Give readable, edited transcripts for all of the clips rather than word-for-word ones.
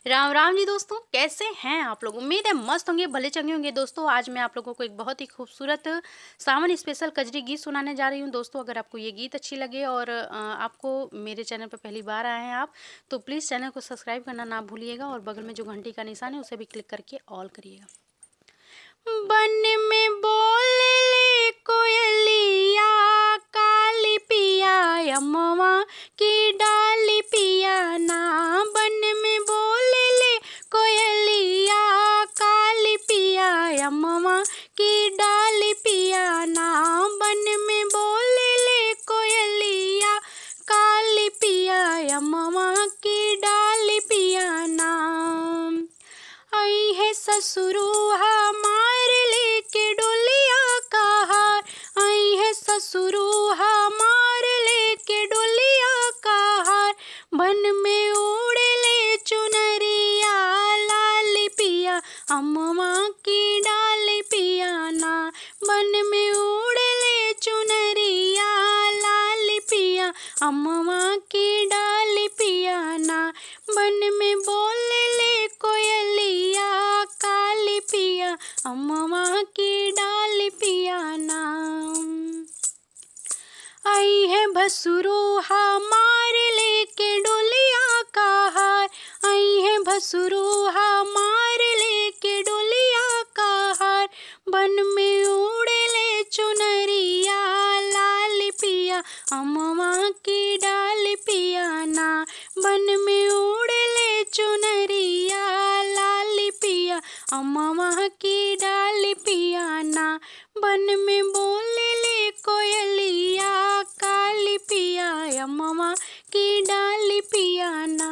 राम राम जी दोस्तों, कैसे हैं आप लोग। उम्मीद है मस्त होंगे, भले चंगे होंगे। दोस्तों आज मैं आप लोगों को एक बहुत ही खूबसूरत सावन स्पेशल कजरी गीत सुनाने जा रही हूं। दोस्तों अगर आपको ये गीत अच्छी लगे और आपको मेरे चैनल पर पहली बार आए हैं आप, तो प्लीज़ चैनल को सब्सक्राइब करना ना भूलिएगा और बगल में जो घंटी का निशान है उसे भी क्लिक करके ऑल करिएगा। बन में बोले कोयलिया, काली पिया अम्मा की डाली पिया ना। बन में बोले कोयलिया, काली पिया अम्मा की डाली पिया ना। बन में बोले कोयलिया, काली पिया अम्मा की डाली पिया ना। आई है ससुरू हमार लेके डोलिया का हार, आई है ससुरू हमार लेके डोलिया का हार। बन में उड़े ले चुनरिया, लाली पिया अम्मा की डाली पिया ना। बन में उड़े ले चुनरिया, लाली पिया अम्मा की डाली पिया ना। बन में बोले ले कोयलिया, काली पिया अम्मा की डाली पिया ना। आई है भसुरू हमार लेके डोलिया का हार, आई है भसुरू हमार लेके डोलिया का हार। बन में उड़े ले चुनरिया, लाली पिया अम्मा की डाली पिया ना। बन में उड़े ले चुनरिया, लाली पिया अम्मा की डाली पिया ना। बन में बोले ले कोयलिया, काली पिया अम्मा की डाली पिया ना।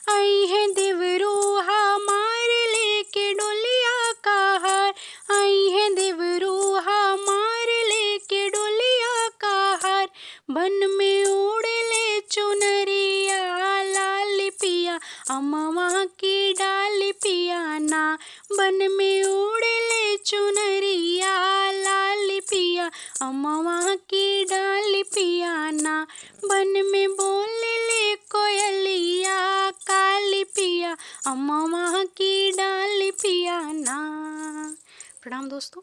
आई है देवरू हमार लेके डोलिया का हार, आई है देवरू हमार लेके डोलिया का हार। बन में उड़े ले चुनरिया, लाली पिया अम्मा की डाली पिया ना। बन में उड़े ले चुनरिया, लाली पिया अम्मा की डाली पिया ना। बन में बोले ले कोयलिया, काली पिया अम्मा की डाली पिया ना। प्रणाम दोस्तों।